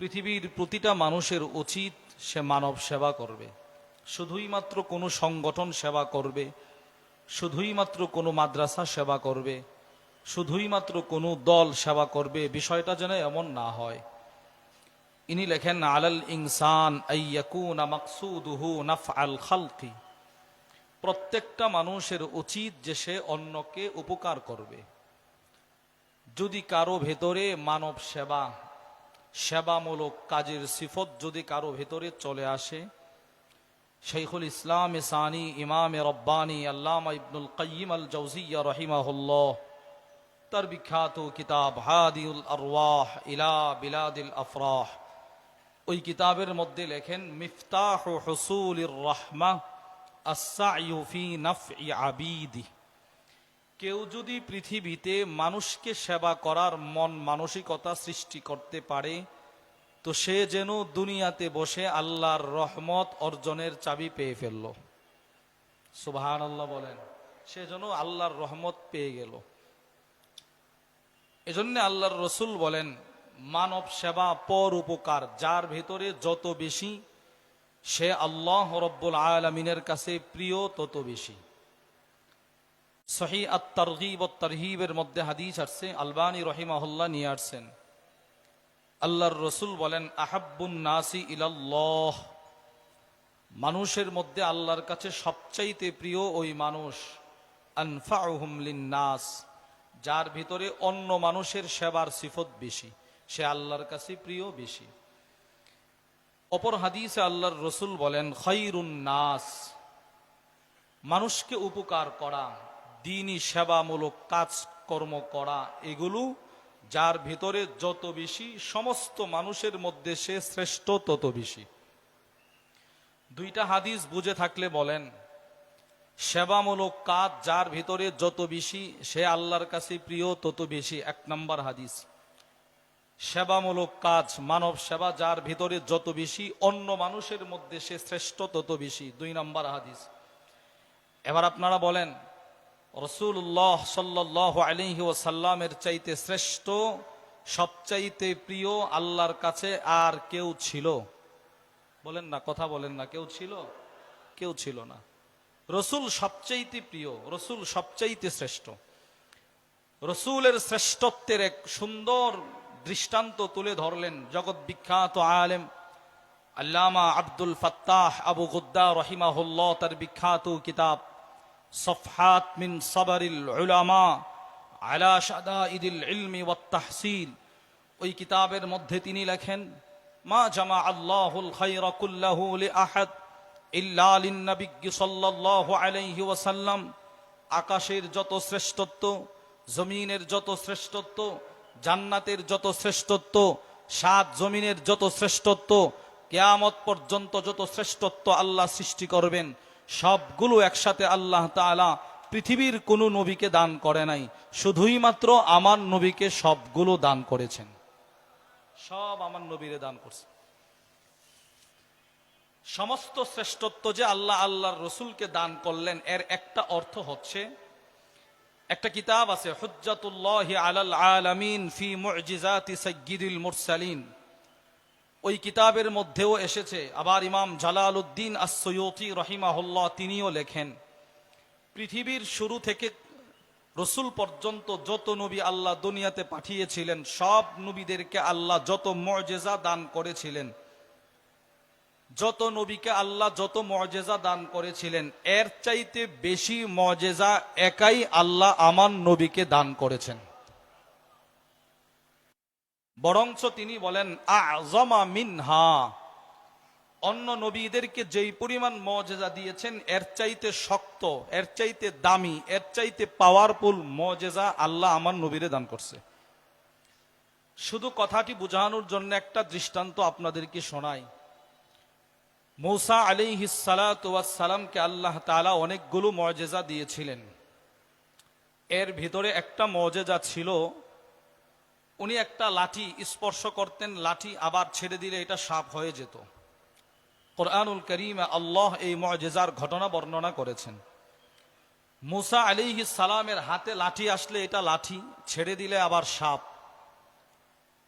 পৃথিবীর প্রতিটা মানুষের উচিত সে মানব সেবা করবে। শুধুই মাত্র কোনো সংগঠন সেবা করবে, শুধুই মাত্র কোনো মাদ্রাসা সেবা করবে, শুধুই মাত্র কোনো দল সেবা করবে, বিষয়টা যেন এমন না হয়। ইনি লেখেন, আলাল ইনসান আইয়াকুনা মাকসুদুহু নাফআল খালকি। প্রত্যেকটা মানুষের উচিত যে সে অন্যকে উপকার করবে। যদি কারো ভেতরে মানব সেবা, সেবামূলক কাজের সিফত যদি কারো ভেতরে চলে আসে, শাইখুল ইসলাম সানি ইমাম রব্বানি আল্লামা ইবনুল কাইয়িম আল জাওজিয়্যা রাহিমাহুল্লাহ তার বিখ্যাত কিতাব হাদিউল আরওয়াহ ইলা বিলাদিল আফরাহ, ওই কিতাবের মধ্যে লেখেন, মিফতাহু হুসুলির রাহমাহ আস-সা'য়ু ফি নাফই আবিদি। কেউ যদি পৃথিবীতে মানুষকে সেবা করার মন মানসিকতা সৃষ্টি করতে পারে, তো সে যেন দুনিয়াতে বসে আল্লাহর রহমত অর্জনের চাবি পেয়ে ফেলল। সুবহানাল্লাহ বলেন। সে যেন আল্লাহর রহমত পেয়ে গেল। এজন্য আল্লাহর রসুল বলেন, মানব সেবা পর উপকার যার ভেতরে যত বেশি, সে আল্লাহ রব্বুল আলামিনের কাছে প্রিয় তত বেশি। সহিহ আত-তারগীব ওয়াত তারহীবের মধ্যে হাদিস আসছে, আলবানী রাহিমাহুল্লাহ নিয়ে আসছেন। আল্লাহর রসুল বলেন, আহাব্বুন নাসি ইলাল্লাহ, মানুষের মধ্যে আল্লাহর কাছে সবচাইতে প্রিয় ওই মানুষ, আনফাউহুম লিন্নাস, যার ভিতরে অন্য মানুষের সেবার সিফত বেশি, সে আল্লাহর কাছে প্রিয় বেশি। অপর হাদিসে আল্লাহর রসুল বলেন, খায়রুন নাস, মানুষকে উপকার করা, দ্বীনি সেবামূলক কাজকর্ম করা, এগুলো যার ভিতরে যত বেশি, সমস্ত মানুষের মধ্যে সে শ্রেষ্ঠ তত বেশি। দুইটা হাদিস বুঝে থাকলে বলেন, সেবামূলক কাজ যার ভিতরে যত বেশি, সে আল্লাহর কাছে প্রিয় তত বেশি, এক নম্বর হাদিস। সেবামূলক কাজ, মানব সেবা যার ভিতরে যত বেশি, অন্য মানুষের মধ্যে সে শ্রেষ্ঠ তত বেশি, দুই নম্বর হাদিস। এবার আপনারা বলেন, রাসূলুল্লাহ সাল্লাল্লাহু আলাইহি ওয়াসাল্লামের চাইতে শ্রেষ্ঠ, সবচাইতে প্রিয় আল্লাহর কাছে আর কেউ ছিল? বলেন না, কথা বলেন না। কেউ ছিল? কেউ ছিল না। রসুল সবচাইতে প্রিয়, রসুল সবচাইতে শ্রেষ্ঠ। রসুলের শ্রেষ্ঠত্বের এক সুন্দর দৃষ্টান্ত তুলে ধরলেন জগৎ বিখ্যাত আলেম আল্লামা আব্দুল ফাত্তাহ আবু গুদ্দা রাহিমাহুল্লাহ, তার বিখ্যাত কিতাব সফহাত মিন সাবরিল উলামা আলা শাদাইদিল ইলমি ওয়াত তাহসিল। ওই কিতাবের মধ্যে তিনি লেখেন, মা জামা আল্লাহুল খায়রা কুল্লাহু লিআহাদ ইল্লা লিন-নবী সাল্লাল্লাহু আলাইহি ওয়াসাল্লাম। আকাশের যত শ্রেষ্ঠত্ব, জমিনের যত শ্রেষ্ঠত্ব, জান্নাতের যত শ্রেষ্ঠত্ব, সাত জমিনের যত শ্রেষ্ঠত্ব, কিয়ামত পর্যন্ত যত শ্রেষ্ঠত্ব আল্লাহ সৃষ্টি করবেন, সবগুলো একসাথে আল্লাহ তাআলা পৃথিবীর কোনো নবীকে দান করে নাই, শুধুই মাত্র আমার নবীকে সবগুলো দান করেছেন। সব আমার নবীরে দান করছে। সমস্ত শ্রেষ্ঠত্ব যে আল্লাহ আল্লাহর রসুলকে দান করলেন, এর একটা অর্থ হচ্ছে, একটা কিতাব আছে হুজ্জাতুল্লাহি আলাল আলামিন ফি মুজিজাতি সাইয়্যিদিল মুরসালিন, ওই কিতাবের মধ্যেও এসেছে। আবার ইমাম জালালউদ্দিন আস-সুয়ুতি রাহিমাহুল্লাহ তিনিও লেখেন, পৃথিবীর শুরু থেকে রসুল পর্যন্ত যত নবী আল্লাহ দুনিয়াতে পাঠিয়েছিলেন, সব নবীদেরকে আল্লাহ যত মুজিজা দান করেছিলেন, যত নবীকে আল্লাহ যত মুজিজা দান করেছিলেন, এর চাইতে বেশি মুজিজা একাই আল্লাহ আমার নবীকে দান করেছেন। বরঞ্চ তিনি বলেন, আযমা মিনহা, অন্য নবীদেরকে যেই পরিমাণ মুজিজা দিয়েছেন, এর চাইতে শক্ত, এর চাইতে দামি, এর চাইতে পাওয়ারফুল মুজিজা আল্লাহ আমার নবীরে দান করছে। শুধু কথাটি বোঝানোর জন্য একটা দৃষ্টান্ত আপনাদেরকে শোনাই। মূসা আলাইহিস সালাতু ওয়াস সালামকে আল্লাহ তাআলা অনেকগুলো মুজিজা দিয়েছিলেন। এর ভিতরে একটা মুজিজা ছিল, উনি একটা লাঠি স্পর্শ করতেন, লাঠি আবার ছেড়ে দিলে এটা সাপ হয়ে যেত। কোরআনুল কারীমে আল্লাহ এই মুজিজার ঘটনা বর্ণনা করেছেন। মূসা আলাইহিস সালামের হাতে লাঠি আসলে এটা লাঠি, ছেড়ে দিলে আবার সাপ।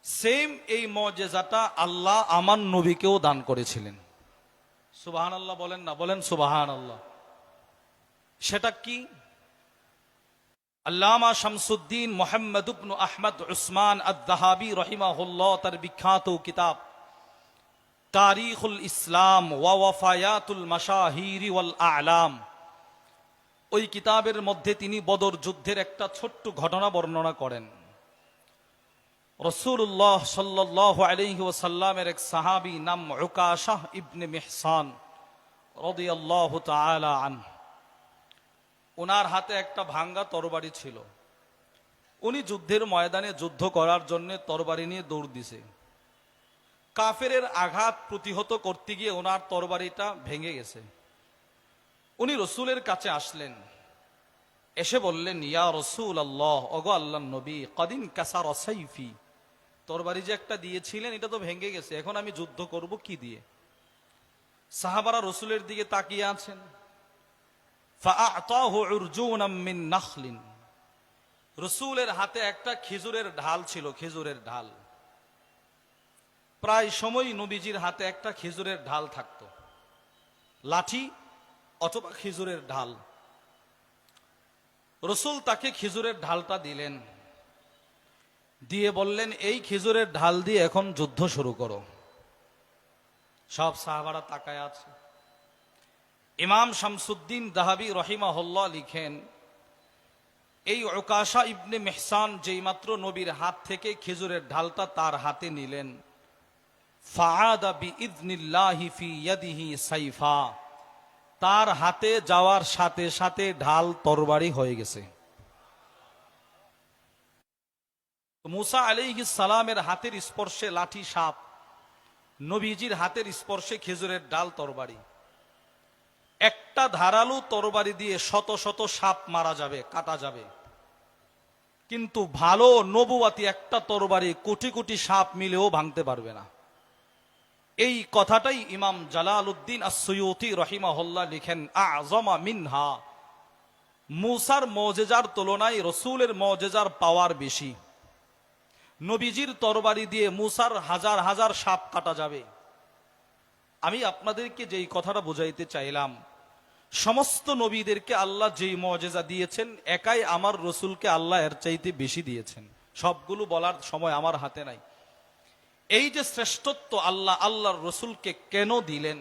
সেম এই মুজিজাটা আল্লাহ আমার নবীকেও দান করেছিলেন। সুবহানাল্লাহ বলেন না, বলেন সুবহানাল্লাহ। সেটা কি? আল্লামা শামসুদ্দিন মুহাম্মদ ইবনে আহমদ উসমান আদ-দাহাবি রাহিমাহুল্লাহ তার বিখ্যাত কিতাব তারিখুল ইসলাম ওয়া ওয়াফায়াতুল মাশাহির ওয়াল আ'লাম, ওই কিতাবের মধ্যে তিনি বদর যুদ্ধের একটা ছোট্ট ঘটনা বর্ণনা করেন। রাসূলুল্লাহ সাল্লাল্লাহু আলাইহি ওয়াসাল্লামের এক সাহাবী নাম উকাশা ইবনে মিহসান রাদিয়াল্লাহু তাআলা আনহু, ওনার হাতে একটা ভাঙ্গা তরবারি ছিল। উনি যুদ্ধের ময়দানে যুদ্ধ করার জন্য তরবারি নিয়ে দৌড় দিছে। কাফেরের আঘাত প্রতিহত করতে গিয়ে ওনার তরবারিটা ভেঙে গেছে। উনি রসুলের কাছে আসলেন, এসে বললেন, ইয়া রাসূলুল্লাহ, ওগো আল্লাহর নবী, কদিন কাসার সাইফি, তরবারি যে একটা দিয়েছিলেন এটা তো ভেঙে গেছে, এখন আমি যুদ্ধ করব কি দিয়ে? সাহাবারা রসুলের দিকে তাকিয়ে আছেন। ফাআতাহু উরজুনাম মিন নাখলিন, রসুলের হাতে একটা খেজুরের ঢাল ছিল, খেজুরের ঢাল। প্রায় সময় নবীজির হাতে একটা খেজুরের ঢাল থাকতো, লাঠি অথবা খেজুরের ঢাল। রসুল তাকে খেজুরের ঢালটা দিলেন, দিয়ে বললেন, এই খেজুরের ঢাল দিয়ে এখন যুদ্ধ শুরু করো। সব সাহাবারা তাকায় আছে। ইমাম শামসুদ্দিন দাহাবি রহিমাহুল্লাহ লিখেন, এই উকাশা ইবনে মিহসান যেই মাত্র নবীর হাত থেকে খেজুরের ঢালটা তার হাতে নিলেন, ফাআদা বিইذনিল্লাহি ফি ইয়াদিহি সাইফা, তার হাতে যাওয়ার সাথে সাথে ঢাল তরবারি হয়ে গেছে। মুসা আলাইহিস সালামের হাতের স্পর্শে লাঠি সাপ, নবীজির হাতের স্পর্শে খেজুরের ডাল তরবারি। একটা ধারালো তরবারি দিয়ে শত শত সাপ মারা যাবে, কাটা যাবে, কিন্তু ভালো নবুয়াতি একটা তরবারি কোটি কোটি সাপ মিলেও ভাঙতে পারবে না। এই কথাটাই ইমাম জালালউদ্দিন আস-সুয়ুতি রাহিমাহুল্লাহ লিখেন, আযমা মিনহা, মুসার মুজিজার তুলনায় রসুলের মুজিজার পাওয়ার বেশি। নবীজির তরবারি দিয়ে মুসার হাজার হাজার সাপ কাটা যাবে। আমি আপনাদেরকে যেই কথাটা বুঝাইতে চাইলাম, সমস্ত নবীদেরকে আল্লাহ যেই মুজিজা দিয়েছেন, একাই আমার রসুলকে আল্লাহ এর চাইতে বেশি দিয়েছেন। সবগুলো বলার সময় আমার হাতে নাই। এই যে শ্রেষ্ঠত্ব আল্লাহ আল্লাহর রসুলকে কেন দিলেন,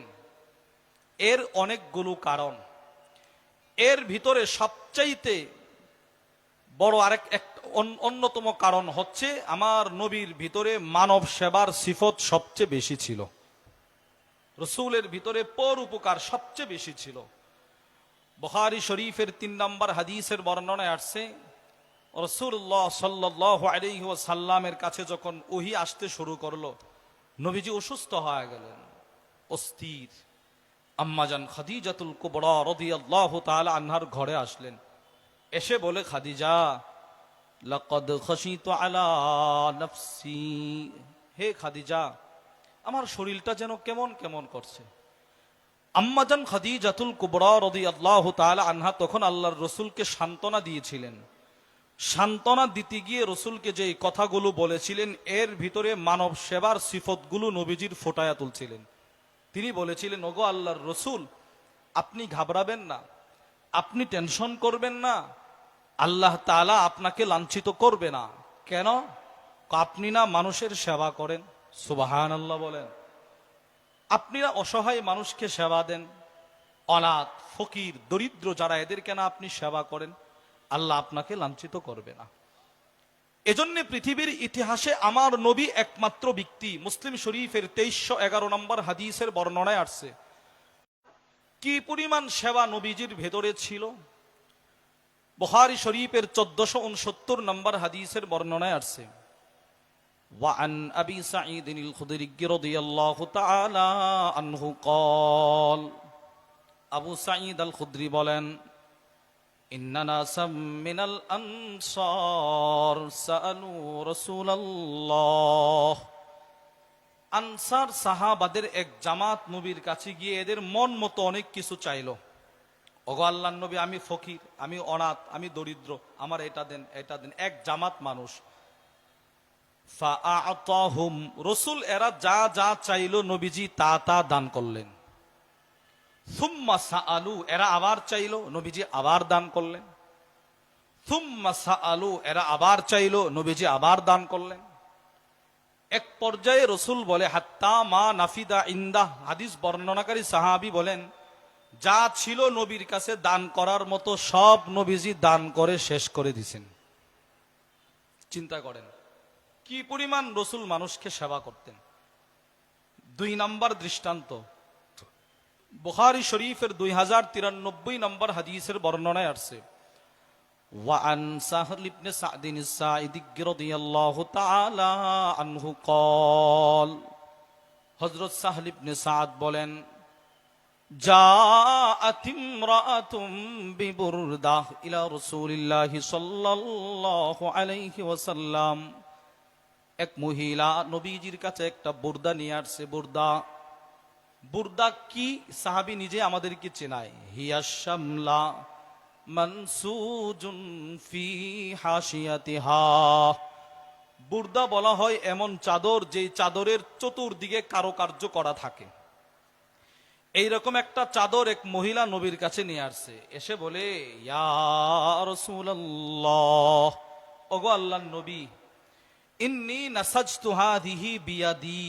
এর অনেকগুলো কারণ। এর ভিতরে সবচাইতে বড় অন্যতম কারণ হচ্ছে, আমার নবীর ভিতরে মানব সেবার সিফত সবচেয়ে বেশি ছিল। রসুলের ভিতরে পর উপকার সবচেয়ে বেশি ছিল। বুখারী শরীফের 3 নম্বর হাদিসের বর্ণনায় আসছে, রাসূলুল্লাহ সাল্লাল্লাহু আলাইহি ওয়াসাল্লামের কাছে যখন ওহী আসতে শুরু করলো, নবীজি অসুস্থ হয়ে গেলেন, অস্থির। আম্মাজান খাদিজাতুল কুবরা রাদিয়াল্লাহু তাআলা আনহার ঘরে আসলেন, এসে বলে, খাদিজা, লাকাদ খাশিতু আলা নাফসি, হে খাদিজা, আমার শরীরটা যেন কেমন কেমন করছে। আম্মাজান খাদিজাতুল কুবরা রাদিয়াল্লাহু তাআলা আনহা তখন আল্লাহর রসুলকে সান্ত্বনা দিয়েছিলেন। সান্ত্বনা দিতে গিয়ে রসুলকে যে কথাগুলো বলেছিলেন, এর ভিতরে মানব সেবার সিফতগুলো নবীজির ফোটায়া তুলছিলেন। তিনি বলেছিলেন, ওগো আল্লাহর রসুল, আপনি ঘাবড়াবেন না, আপনি টেনশন করবেন না, আল্লাহ তাআলা আপনাকে লাঞ্ছিত করবে না। কেন? আপনি না মানুষের সেবা করেন, সুবহানাল্লাহ বলেন। আপনি না অসহায় মানুষকে সেবা দেন, অনাথ ফকির দরিদ্র যারা, এদেরকে না আপনি সেবা করেন, আল্লাহ আপনাকে লাঞ্ছিত করবে না। এজন্য পৃথিবীর ইতিহাসে আমার নবী একমাত্র ব্যক্তি, মুসলিম শরীফের 2311 নম্বর হাদিসের বর্ণনায় আসছে, কি পরিমাণ সেবা নবীজির ভেতরে ছিল। বুখারী শরীফের 1469 নম্বর হাদিসের বর্ণনায় আসছে, وعن أبي سعيد الخدري رضي الله تعالى عنه قال, আবু সাঈদ আল খুদরি বলেন, ইন্না নাসাম মিনাল আনসার সাআলু রাসূলুল্লাহ, আনসার সাহাবাদের এক জামাত নবীর কাছে গিয়ে এদের মন মতো অনেক কিছু চাইলো। ওগো আল্লাহর নবী, আমি ফকির, আমি অনাথ, আমি দরিদ্র, আমার এটা দেন, এটা দেন। এক জামাত মানুষ ফাআতাহুম, রসুল এরা যা যা চাইলো নবীজি তা তা দান করলেন। সুম্মা সাআলু, এরা আবার চাইলো, নবীজি আবার দান করলেন। সুম্মা সাআলু, এরা আবার চাইলো, নবীজি আবার দান করলেন। এক পর্যায়ে রসুল বলে হাত্তা মা নাফিদা ইন্দা, হাদিস বর্ণনাকারী সাহাবী বলেন যা ছিল নবীর কাছে দান করার মতো সব নবীজি দান করে শেষ করে দিছেন। চিন্তা করেন কি পরিমাণ রসুল মানুষকে সেবা করতেন। 2 নম্বর দৃষ্টান্ত, বুখারী শরীফের 2093 নম্বর হাদিসের বর্ণনায় আসছে, وعن سهل بن سعد الساعدي رضي الله تعالى عنه قال, হযরত সাহল ইবনে সাদ বলেন, জাআত ইমরাআতুম বিবুরদাহ ইলা রাসূলিল্লাহি সাল্লাল্লাহু আলাইহি ওয়াসাল্লাম, এক মহিলা নবীজির কাছে একটা বুরদা নিয়ে আসছে। বুরদা কি সাহাবী নিজে আমাদেরকে চেনায়, হিয়া শামলা মানসুজুন ফি হাশিয়াতিহা, বুরদা বলা হয় এমন চাদর যেই চাদরের চতুর্দিকে কারুকার্য করা থাকে। এইরকম একটা চাদর এক মহিলা নবীর কাছে নিয়ে আসছে, এসে বলে ইয়া রাসূলুল্লাহ, ওগো আল্লাহর নবী, ইন্নী নাসাজতু হাদিহি বিয়াদি,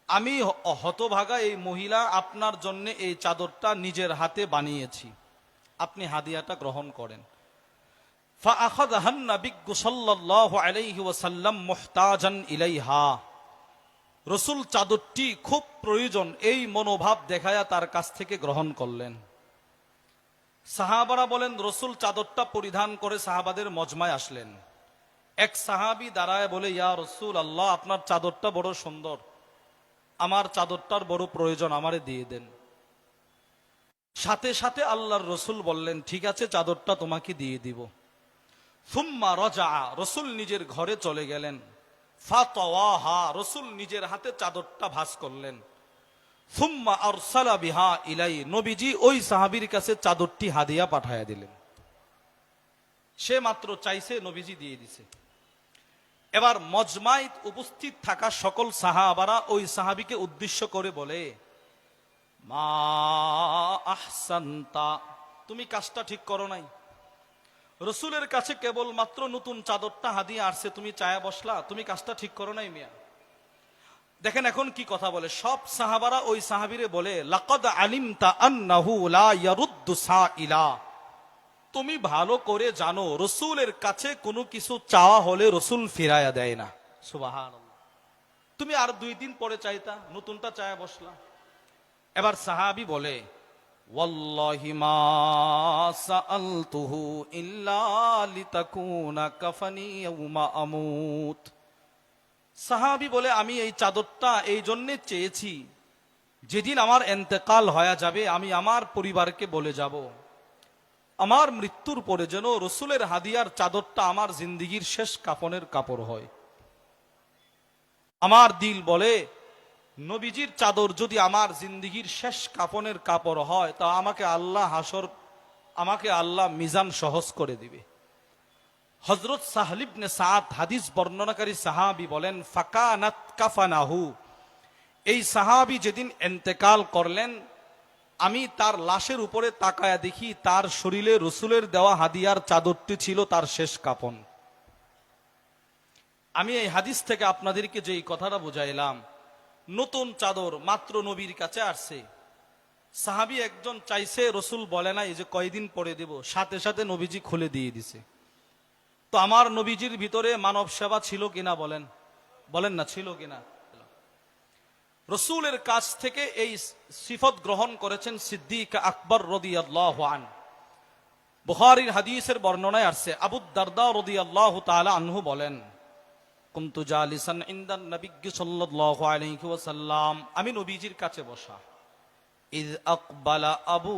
আমি হতভাগা এই মহিলা আপনার জন্য এই চাদরটা নিজের হাতে বানিয়েছি, আপনি হাদিয়াটা গ্রহণ করেন। ফাআখাযাহা নবিয়্যু সাল্লাল্লাহু আলাইহি ওয়াসাল্লাম মুহতাজান ইলাইহা, রাসূল চাদরটি খুব প্রয়োজন এই মনোভাব দেখায়া তার কাছ থেকে গ্রহণ করলেন। সাহাবারা বলেন রাসূল চাদরটা পরিধান করে সাহাবাদের মজমায় আসলেন। এক সাহাবী দাঁড়ায় বলে, ইয়া রাসূলুল্লাহ, আপনার চাদরটা বড় সুন্দর, আমার চাদরটার বড় প্রয়োজন, আমারে দিয়ে দেন। সাথে সাথে আল্লাহর রসুল বললেন, ঠিক আছে, চাদরটা তোমাকে দিয়ে দিব। সুম্মা রাজা, রসুল নিজের ঘরে চলে গেলেন। ফাতাওয়াহা, রসুল নিজের হাতে চাদরটা ভাঁজ করলেন। সুম্মা আরসালা বিহা ইলাই, নবীজি ওই সাহাবীর কাছে চাদরটি হাদিয়া পাঠায়া দিলেন। সে মাত্র চাইছে, নবীজি দিয়ে দিছে। এবার মজমায় উপস্থিত থাকা সকল সাহাবারা ওই সাহাবীকে উদ্দেশ্য করে বলে, মা আহসানতা, তুমি কাজটা ঠিক করো নাই। রসুলের কাছে কেবল মাত্র নতুন চাদরটা হাদিয়া আসছে, তুমি চায়া বসলা, তুমি কাজটা ঠিক করো নাই মিয়া। দেখেন এখন কি কথা বলে, সব সাহাবারা ওই সাহাবীরে বলে, লাকাদ আলিমতা আন্নাহু লা ইয়ারুদ্দু সাইলা, তুমি ভালো করে জানো রসুলের কাছে কোনো কিছু চাওয়া হলে রসুল ফিরাইয়া দেয় না। সুবহানাল্লাহ, তুমি আর 2 দিন পরে চাইতা, নতুনটা চায়া বসলা। এবার সাহাবী বলে, ওয়াল্লাহি মা সাআলতুহু ইল্লা লিতাকুনা কাফানি ইয়াউমা আমুত, সাহাবী বলে আমি এই চাদরটা এই জন্যে চেয়েছি, যেদিন আমার ইন্তেকাল হয়ে যাবে আমি আমার পরিবারকে বলে যাব, আমার মৃত্যুর পরে যেন রসুলের হাদিয়ার চাদরটা আমার জিন্দেগীর শেষ কাফনের কাপড় হয়। আমার দিল বলে, নবীজির চাদর যদি আমার জিন্দেগীর শেষ কাফনের কাপড় হয়, তা আমাকে আল্লাহ মিজান সহজ করে দিবে। হযরত সাহল ইবনে সাদ হাদিস বর্ণনাকারী সাহাবী বলেন, ফাকানাত কাফানাহু, এই সাহাবী যেদিন ইন্তেকাল করলেন, আমি তার লাশের উপরে তাকায়া দেখি তার শরীরে রসুলের দেওয়া হাদিয়ার চাদরটি ছিল তার শেষ কাফন। আমি এই হাদিস থেকে আপনাদেরকে যে কথাটা বুঝাইলাম, নতুন চাদর মাত্র নবীর কাছে আসছে, সাহাবী একজন চাইছে, রসুল বলে নাই যে কয়দিন পরে দেব, সাথে সাথে নবীজি খুলে দিয়ে দিছে। তো আমার নবীজির ভিতরে মানব সেবা ছিল কিনা বলেন, বলেন না ছিল কিনা? রসুলের কাছ থেকে এই সিফত গ্রহণ করেছেন সিদ্দিক আকবর রাদিয়াল্লাহু আনহু। বুখারীর হাদিসের বর্ণনায় আসছে, আবু দারদা রাদিয়াল্লাহু তাআলা আনহু বলেন, কুনতু জালিসান ইনদান নবী সাল্লাল্লাহু আলাইহি ওয়াসাল্লাম, আমি নবীজির কাছে বসা, ইয আকবালা আবু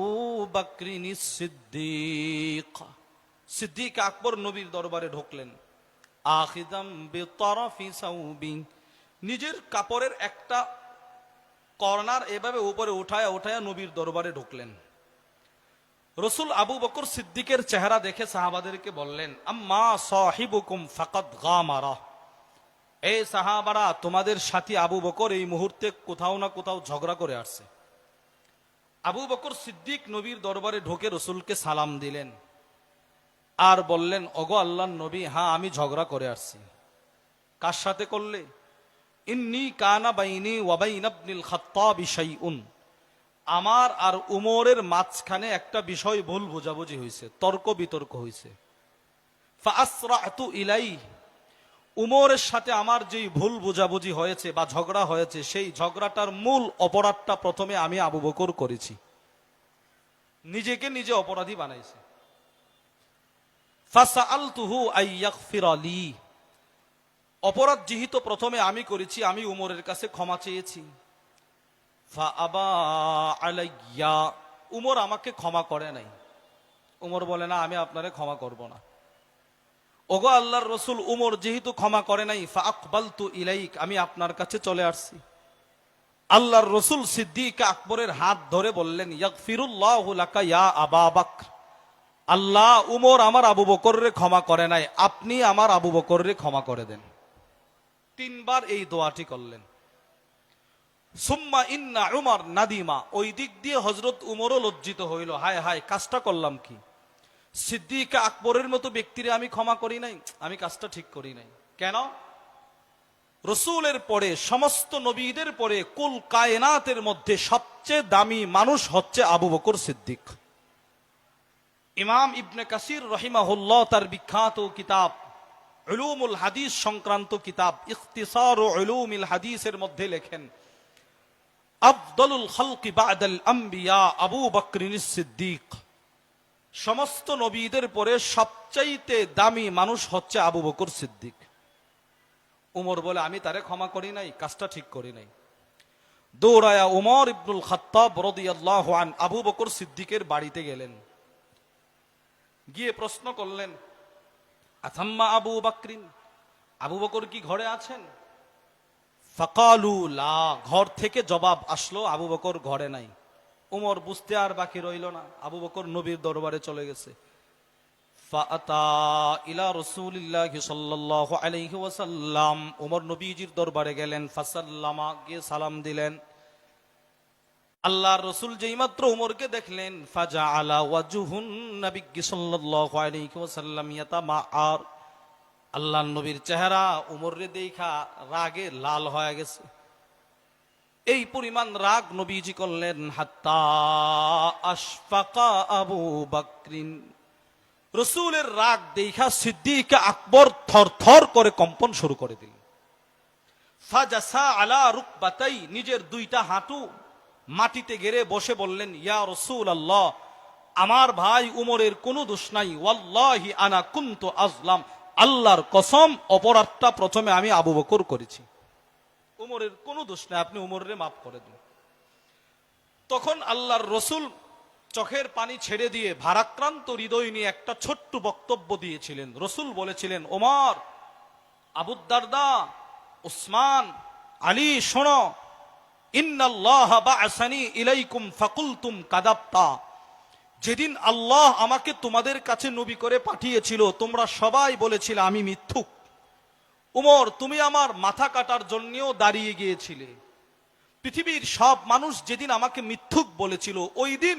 বকরিনিস সিদ্দিক, সিদ্দিক আকবর নবীর দরবারে ঢুকলেন। আখিদাম বিতারাফি সাউবি, নিজের কাপড়ের একটা কর্নার এভাবে উপরে উঠায়া নবীর দরবারে ঢুকলেন। রসুল আবু বকর সিদ্দিকের চেহারা দেখে সাহাবাদেরকে বললেন, আম্মা সাহিবুকুম ফাকাদ গামারা, এই সাহাবারা, তোমাদের সাথী আবু বকর এই মুহূর্তে কোথাও না কোথাও ঝগড়া করে আসছে। আবু বকর সিদ্দিক নবীর দরবারে ঢোকে রসুলকে সালাম দিলেন আর বললেন, ওগো আল্লাহর নবী, হ্যাঁ আমি ঝগড়া করে আসছি। কার সাথে করলে? ইন্নী কানা বাইনি ওয়া বাইনা ইবনিল খাত্তাব শাইউন, আমার আর উমরের মাঝখানে একটা বিষয় ভুল বোঝাবুঝি হয়েছে, তর্ক বিতর্ক হয়েছে। ফাআসরাতু ইলাইহি, উমরের সাথে আমার যেই ভুল বোঝাবুঝি হয়েছে বা ঝগড়া হয়েছে, সেই ঝগড়াটার মূল অপরাধটা প্রথমে আমি আবু বকর করেছি। নিজেকে নিজে অপরাধী বানাইছে। ফাসআলতুহু আইয়াগফিরা লি, অপরাধ যেহেতু প্রথমে আমি করেছি, আমি উমরের কাছে ক্ষমা চেয়েছি। ফাআবা আলাইয়া, উমর আমাকে ক্ষমা করে নাই। উমর বলে, না আমি আপনারে ক্ষমা করব না। ওগো আল্লাহর রসুল, উমর যেহেতু ক্ষমা করে নাই, ফাআকবালতু ইলাইক, আমি আপনার কাছে চলে আসছি। আল্লাহর রসুল সিদ্দিক আকবরের হাত ধরে বললেন, ইয়াগফিরুল্লাহু লাকা ইয়া আবা বকর, আল্লাহ উমর আমার আবু বকররে ক্ষমা করে নাই, আপনি আমার আবু বকররে ক্ষমা করে দেন। তিনবার এই দোয়াটি করলেন। সুম্মা ইন্না উমর নাদিমা, ওই দিক দিয়ে হযরত উমরও লজ্জিত হইল, হায় হায় কাজটা করলাম কি, সিদ্দিক আকবরের মতো ব্যক্তিরে আমি ক্ষমা করি নাই, আমি কাজটা ঠিক করি নাই। কেন? রসুলের পরে, সমস্ত নবীদের পরে, কুল কায়নাতের মধ্যে সবচেয়ে দামি মানুষ হচ্ছে আবু বকর সিদ্দিক। ইমাম ইবনে কাসির রহিমাহুল্লাহ তার বিখ্যাত কিতাব উলুমুল হাদিস সংক্রান্ত কিতাব ইখতিসার উলুমিল হাদিসের মধ্যে লেখেন, আফদলুল খালকি বা'দাল আম্বিয়া আবু বকরিন সিদ্দিক, সমস্ত নবীদের পরে সবচাইতে দামি মানুষ হচ্ছে আবু বকর সিদ্দিক। উমর বলে, আমি তারে ক্ষমা করি নাই, কাজটা ঠিক করি নাই। দৌড়ায়া উমর ইবনুল খাত্তাব রাদিয়াল্লাহু আন আবু বকর সিদ্দিকের বাড়িতে গেলেন। গিয়ে প্রশ্ন করলেন, আথাম্মা আবু বকরিন, আবু বকর কি ঘরে আছেন? ফাকালু লা, ঘর থেকে জবাব আসলো, আবু বকর ঘরে নাই। উমর বুঝতে আর বাকি রইল না, আবু বকর নবীর দরবারে চলে গেছে। ফাআতা ইলা রাসূলিল্লাহি সাল্লাল্লাহু আলাইহি ওয়াসাল্লাম, উমর নবীজির দরবারে গেলেন, ফাসাল্লামা, গিয়ে সালাম দিলেন। আল্লাহর রাসূল যেইমাত্র উমরকে দেখলেন, ফাজাআলা ওয়াজহুন নবী সাল্লাল্লাহু আলাইহি ওয়াসাল্লাম ইয়াতামাআর, আল্লাহর নবীর চেহারা উমরে দেখা রাগে লাল হয়ে গেছে। এই পরিমাণ রাগ নবীজি করলেন, হাত্তা আশফাকা আবু বকরিন, রসুলের রাগ দেখা সিদ্দিক আকবর থরথর করে কম্পন শুরু করে দিল। ফাজাসা আলা রুকবাতাই, নিজের দুইটা হাঁটু মাটিতে গেড়ে বসে বললেন, ইয়া রাসূলুল্লাহ, আমার ভাই উমরের কোনো দোষ নাই, ওয়াল্লাহি আনা কুনতু আজলাম, আল্লাহর কসম অপরাধটা প্রথমে আমি আবু বকর করেছি, উমরের কোনো দোষ নাই, আপনি উমরে মাফ করে দিন। তখন আল্লাহর রসুল চোখের পানি ছেড়ে দিয়ে ভারাক্রান্ত হৃদয় নিয়ে একটা ছোট্ট বক্তব্য দিয়েছিলেন। রসুল বলেছিলেন, ওমর, আবু দারদা, উসমান, আলী, শোনো, ইন্নাল্লাহ বা'সানি ইলাইকুম ফাকুলতুম কাযাবতা, যেদিন আল্লাহ আমাকে তোমাদের কাছে নবী করে পাঠিয়েছিল, তোমরা সবাই বলেছিলে আমি মিথ্যুক। উমর, তুমি আমার মাথা কাটার জন্যও দাঁড়িয়ে গিয়েছিলে। পৃথিবীর সব মানুষ যেদিন আমাকে মিথ্যুক বলেছিল, ওই দিন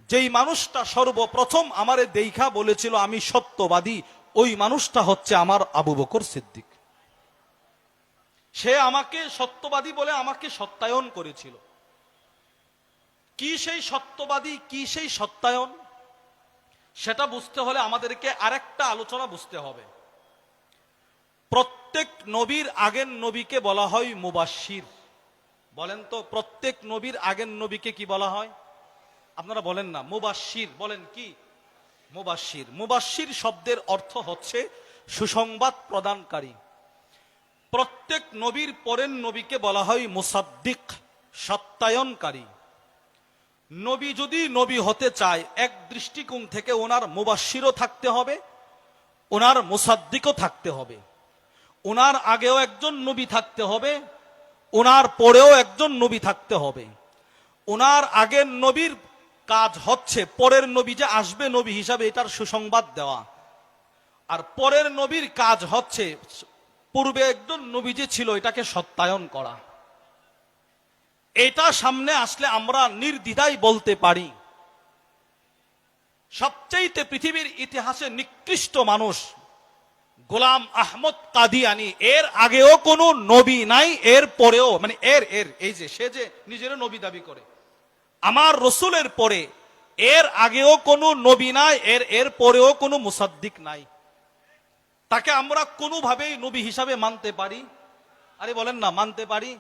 যেই মানুষটা সর্বপ্রথম আমারে দেখা বলেছিল আমি সত্যবাদী, ওই মানুষটা হচ্ছে আমার আবু বকর সিদ্দিক। সে আমাকে সত্যবাদী বলে আমাকে সত্যায়ন করেছিল। কি সেই সত্যবাদী, কি সেই সত্যায়ন, সেটা বুঝতে হলে আমাদেরকে আরেকটা আলোচনা বুঝতে হবে। প্রত্যেক নবীর আগের নবীকে বলা হয় মুবাশশির। বলেন তো, প্রত্যেক নবীর আগের নবীকে কি বলা হয়? আপনারা বলেন না, মুবাশশির বলেন কি? মুবাশশির। মুবাশশির শব্দের অর্থ হচ্ছে সুসংবাদ প্রদানকারী। প্রত্যেক নবীর পরের নবীকে বলা হয় মুসাদ্দিক, সত্যায়নকারী। নবী যদি নবী হতে চায়, এক দৃষ্টিকোণ থেকে ওনার মুবাশশিরও থাকতে হবে, ওনার মুসাদ্দিকও থাকতে হবে। ওনার আগেও একজন নবী থাকতে হবে, ওনার পরেও একজন নবী থাকতে হবে। ওনার আগের নবীর কাজ হচ্ছে পরের নবী যে আসবে নবী হিসাবে এটার সুসংবাদ দেওয়া, আর পরের নবীর কাজ হচ্ছে পূর্বে একজন নবী যে ছিল এটাকে সত্যায়ন করা। এটা সামনে আসলে আমরা নির্দ্বিধায় বলতে পারি সবচাইতে পৃথিবীর ইতিহাসে নিকৃষ্ট মানুষ গোলাম আহমদ কাদিয়ানি। এর আগেও কোনো নবী নাই, এর পরেও মানে এই যে সে যে নিজের নবী দাবি করে, আমার রসুলের পরে এর আগেও কোনো নবী নাই, এর পরেও কোনো মুসাদ্দিক নাই। তাকে আমরা কোনোভাবেই নবী হিসাবে মানতে পারি? আরে বলেন না, মানতে পারি?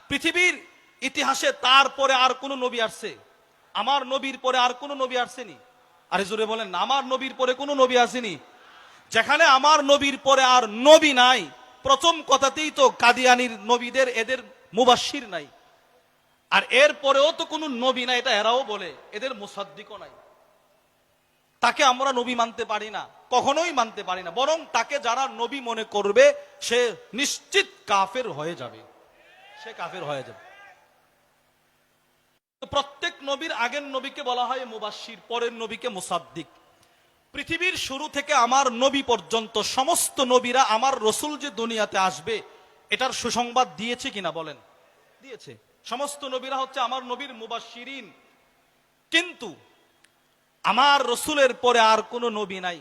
পৃথিবীর ইতিহাসে তারপরে আর কোন নবী আসছে? আমার নবীর পরে আর কোন নবী আসেনি? আরে জোরে বলেন না, আমার নবীর পরে কোন নবী আসেনি? যেখানে আমার নবীর পরে আর নবী নাই, প্রথম কথাতেই তো কাদিয়ানির নবীদের এদের মুবাশশির নাই, আর এর পরেও তো কোনো নবী নাই, এটা এরাও বলে, এদের মুসাদ্দিকও নাই। তাকে আমরা নবী মানতে পারি না, কখনোই মানতে পারি না। বরং তাকে যারা নবী মনে করবে সে নিশ্চিত কাফের হয়ে যাবে, সে কাফের হয়ে যাবে। প্রত্যেক নবীর আগের নবীকে বলা হয় মুবাশশির, পরের নবীকে মুসাদ্দিক। পৃথিবীর শুরু থেকে আমার নবী পর্যন্ত সমস্ত নবীরা আমার রসুল যে দুনিয়াতে আসবে এটার সুসংবাদ দিয়েছে কিনা বলেন? দিয়েছে। সমস্ত নবীরা হচ্ছে আমার নবীর মুবাশশিরিন। কিন্তু আমার রসুলের পরে আর কোনো নবী নাই,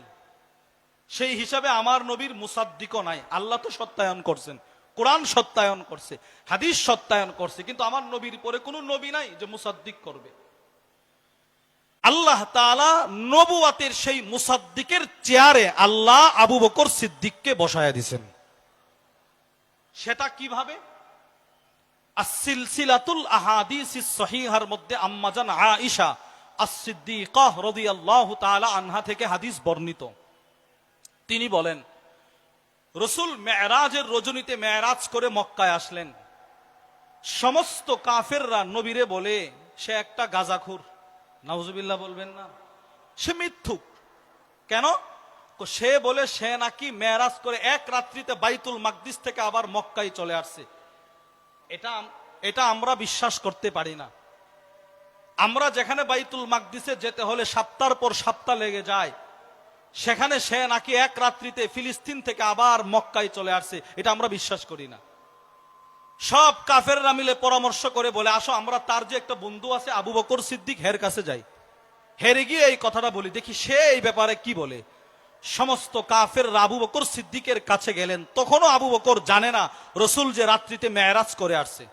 সেই হিসাবে আমার নবীর মুসাদ্দিকও নাই। আল্লাহ তো সত্যায়ন করছেন, কোরআন সত্যায়ন করছে, হাদিস সত্যায়ন করছে, কিন্তু আমার নবীর পরে কোনো নবী নাই যে মুসাদ্দিক করবে। আল্লাহ তাআলা নবুয়াতের সেই মুসাদ্দিকের চেয়ারে আল্লাহ আবু বকর সিদ্দিককে বসায়া দিয়েছেন। সেটা কিভাবে? as-silsilatul ahadithis sahihar মধ্যে আম্মাজান আয়েশা as-সিদ্দিকাহ রাদিয়াল্লাহু তাআলা আনহা থেকে হাদিস বর্ণিত। তিনি বলেন, রাসূল মেরাজের রজনীতে মেরাজ করে মক্কায় আসলেন। সমস্ত কাফেররা নবীরে বলে সে একটা গাঁজাখোর। নাউজুবিল্লাহ বলবেন না, সে মিথ্যুক। কেন? সে বলে সে নাকি মেরাজ করে এক রাত্রিতে বাইতুল মাকদিস থেকে আবার মক্কায় চলে আসছে। এটা আমরা বিশ্বাস করতে পারি না। আমরা যেখানে বাইতুল মাকদিসে যেতে হলে সপ্তাহের পর সপ্তাহ লেগে যায়, সেখানে সে নাকি এক রাত্রিতে ফিলিস্তিন থেকে আবার মক্কায় চলে আসছে, এটা আমরা বিশ্বাস করি না। সব কাফেররা মিলে পরামর্শ করে বলে, আসো আমরা তার যে একটা বন্ধু আছে আবু বকর সিদ্দিক, হের কাছে যাই, হেরে গিয়ে এই কথাটা বলি, দেখি সে এই ব্যাপারে কি বলে। সমস্ত কাফেররা আবু বকর সিদ্দিকের কাছে গেলেন। তখনও আবু বকর জানে না রসুল যে রাত্রিতে মেরাজ করে আসছে।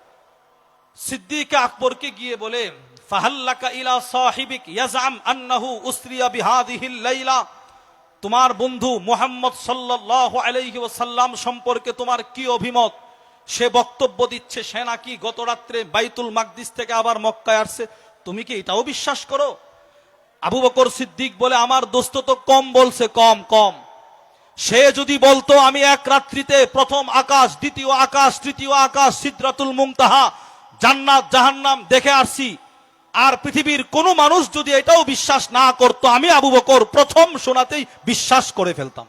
সিদ্দিক আকবরকে গিয়ে বলে, ফাহাল্লাকা ইলা সাহিবিক ইয়াজআম আন্নাহু উসরিয়া বিহাদিহিল লাইলা, তোমার বন্ধু মুহাম্মদ সাল্লাল্লাহু আলাইহি ওয়াসাল্লাম সম্পর্কে তোমার কি অভিমত? সে বক্তব্য দিচ্ছে সে নাকি গত রাত্রে বাইতুল মাকদিস থেকে আবার মক্কায় আসছে, তুমি কি এটাও বিশ্বাস করো? আবু বকর সিদ্দিক বলে, আমার দোস্ত তো কম বলছে, কম। সে যদি বলতো আমি এক রাত্রিতে প্রথম আকাশ, দ্বিতীয় আকাশ, তৃতীয় আকাশ, সিদরাতুল মুনতাহা, জান্নাত জাহান্নাম দেখে আসছি, আর পৃথিবীর কোন মানুষ যদি এটাও বিশ্বাস না করত, আমি আবু বকর প্রথম শোনাতেই বিশ্বাস করে ফেলতাম।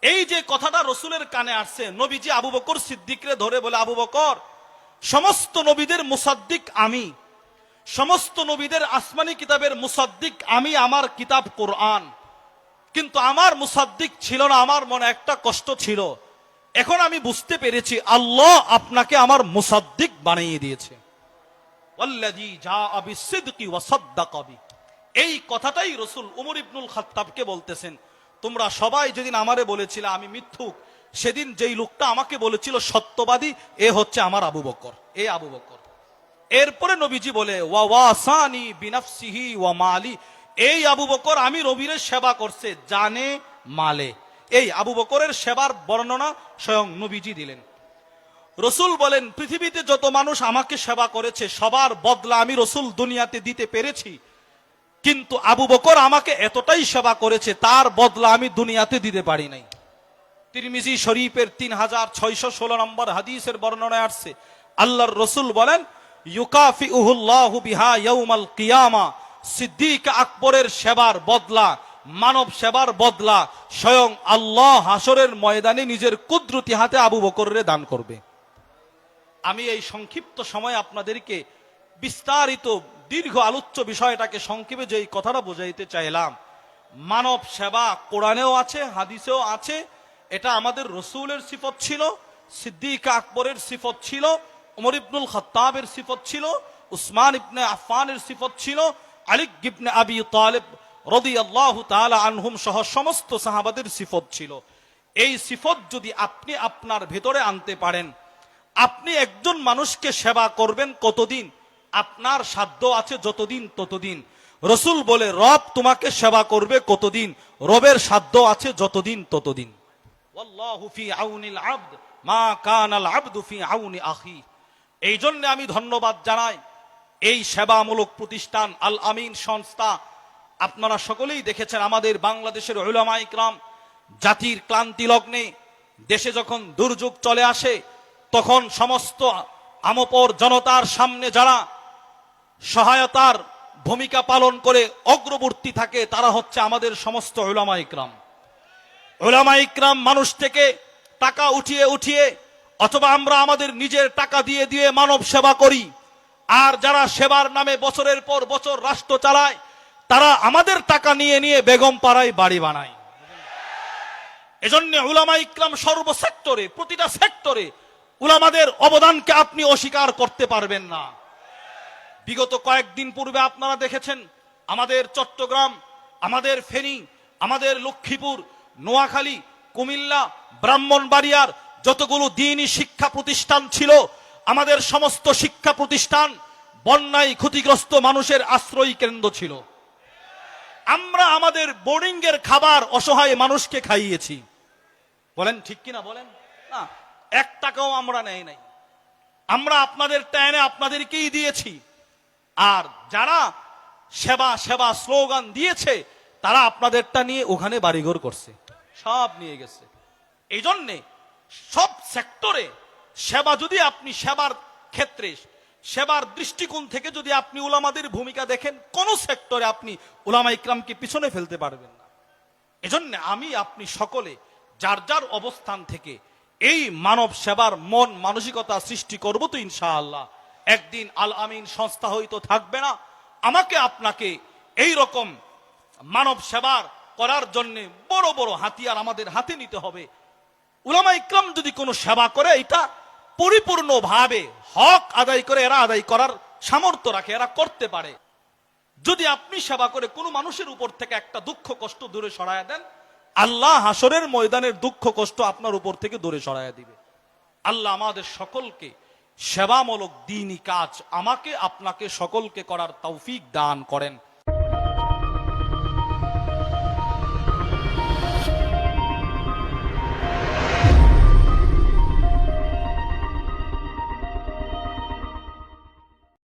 এই যে কথাটা রসুলের কানে আসছে, নবীজি আবু বকর সিদ্দিকরে ধরে বলে, আবু বকর, সমস্ত নবীদের মুসাদ্দিক আমি, সমস্ত নবীদের আসমানি কিতাবের মুসাদ্দিক আমি, আমার কিতাব কোরআন। কিন্তু আমার মুসাদ্দিক ছিল না, আমার মনে একটা কষ্ট ছিল। এখন আমি বুঝতে পেরেছি আল্লাহ আপনাকে আমার মুসাদ্দিক বানিয়ে দিয়েছে। ওয়াল্লাযী জাআ বিসসিদকি ওয়া সাদ্দাকা বি, এই কথাটাই রাসূল উমর ইবনুল খাত্তাবকে বলতেছেন। তোমরা সবাই যেদিন আমারে বলেছিলে আমি মিথ্যুক, সেদিন যেই লোকটা আমাকে বলেছিল সত্যবাদী, এ হচ্ছে আমার আবু বকর, এ আবু বকর। এরপরে নবীজি বলে, ওয়া ওয়াসানি বিনাফসিহি ওয়া মালি, এই আবু বকর আমি নবীর সেবা করছে জানে মালে। এই আবু বকরের সেবার বর্ণনা স্বয়ং নবীজি দিলেন। রসুল বলেন, পৃথিবীতে যত মানুষ আমাকে সেবা করেছে সবার বদলা আমি রসুল দুনিয়াতে দিতে পেরেছি, কিন্তু আবু বকর আমাকে এতটাই সেবা করেছে তার বদলা আমি দুনিয়াতে দিতে পারি নাই। তিরমিজি শরীফের 3616 নম্বর হাদিসের বর্ণনায় আসছে, আল্লাহর রসুল বলেন, ইউকাফিউহুল্লাহু বিহা ইয়াউমাল কিয়ামা, সিদ্দিক আকবরের সেবার বদলা, মানব সেবার বদলা স্বয়ং আল্লাহ হাসরের ময়দানে নিজের কুদরতি হাতে আবু বকরের দান করবে। আমি এই সংক্ষিপ্ত সময় আপনাদেরকে বিস্তারিত দীর্ঘ আলোচ্য বিষয়টাকে সংক্ষেপে যে কথাটা বোঝাইতে চাইলাম, মানব সেবা কোরআনেও আছে, হাদিসেও আছে, এটা আমাদের রসুলের সিফত ছিল, সিদ্দিক আকবরের সিফত ছিল, ওমর ইবনুল খাত্তাবের সিফত ছিল, উসমান ইবনে আফফানের সিফত ছিল, আলী ইবনে আবি তালেব রাদিয়াল্লাহু তাআলা আনহুম সহ সমস্ত সাহাবাদের সিফত ছিল। এই সিফত যদি আপনি আপনার ভেতরে আনতে পারেন, আপনি একজন মানুষকে সেবা করবেন কতদিন? আপনার সাধ্য আছে যতদিন ততদিন। রসুল বলে রব তোমাকে সেবা করবে কতদিন? রবের সাধ্য আছে যতদিন ততদিন। ওয়াল্লাহু ফি আউনিল আবদ মা কানাল আবদু ফি আউনি আখি। এই জন্য আমি ধন্যবাদ জানাই এই সেবামূলক প্রতিষ্ঠান আল আমিন সংস্থা। আপনারা সকলেই দেখেছেন আমাদের বাংলাদেশের উলামা ইকরাম জাতির ক্লান্তি লগ্নে দেশে যখন দুর্যোগ চলে আসে, তখন সমস্ত আমপর জনতার সামনে যারা সহায়তার ভূমিকা পালন করে অগ্রবর্তী থাকে, তারা হচ্ছে আমাদের সমস্ত উলামা ইকরাম। উলামা ইকরাম মানুষ থেকে টাকা উঠিয়ে উঠিয়ে অথবা আমরা আমাদের নিজের টাকা দিয়ে দিয়ে মানব সেবা করি, আর যারা সেবার নামে বছরের পর বছর রাষ্ট্র চালায়, তারা আমাদের টাকা নিয়ে নিয়ে বেগম পাড়ায় বাড়ি বানায়। এজন্য উলামা ইকরাম সর্বসেক্টরে, প্রতিটা সেক্টরে উলামাদের অবদানকে আপনি অস্বীকার করতে পারবেন না। বিগত কয়েকদিন পূর্বে আপনারা দেখেছেন আমাদের চট্টগ্রাম, আমাদের ফেনী, আমাদের লক্ষ্মীপুর, নোয়াখালী, কুমিল্লা, ব্রাহ্মণবাড়িয়ার যতগুলো দ্বীনি শিক্ষা প্রতিষ্ঠান ছিল, আমাদের সমস্ত শিক্ষা প্রতিষ্ঠান বন্যায় ক্ষতিগ্রস্ত মানুষের আশ্রয় কেন্দ্র ছিল। আমরা আমাদের বোর্ডিং এর খাবার অসহায় মানুষকে খাইয়েছি। বলেন ঠিক কিনা বলেন? না, 1 টাকাও আমরা নেই নাই। আমরা আপনাদের টাইনে আপনাদেরকেই দিয়েছি। আর যারা সেবা সেবা স্লোগান দিয়েছে, তারা আপনাদেরটা নিয়ে ওখানে বাড়িঘর করছে, সব নিয়ে গেছে। এই জন্যে সব সেক্টরে সেবা, যদি আপনি সেবার ক্ষেত্রে সেবার দৃষ্টিকোণ থেকে যদি আপনি উলামাদের ভূমিকা দেখেন, কোন সেক্টরে আপনি উলামা ইকরামকে পিছনে ফেলতে পারবেন না। এজন্য আমি আপনি সকলে যার যার অবস্থান থেকে এই মানব সেবার মন মানসিকতা সৃষ্টি করব, তো ইনশাআল্লাহ একদিন আল আমিন সংস্থা হয়তো থাকবে না। আমাকে আপনাকে এই রকম মানব সেবার করার জন্য বড় বড় হাতিয়ার আমাদের হাতে নিতে হবে। উলামা ইকরাম যদি কোনো সেবা করে, এটা পরিপূর্ণভাবে হক আদায় করে এরা আদায় করার সামর্থ্য রাখে, এরা করতে পারে। যদি আপনি সেবা করে কোনো মানুষের উপর থেকে একটা দুঃখ কষ্ট দূরে সরায়া দেন, আল্লাহ হাসরের ময়দানের দুঃখ কষ্ট আপনার উপর থেকে দূরে সরায়া দিবে। আল্লাহ আমাদের সকলকে সেবামূলক দ্বীনি কাজ আমাকে আপনাকে সকলকে করার তৌফিক দান করেন।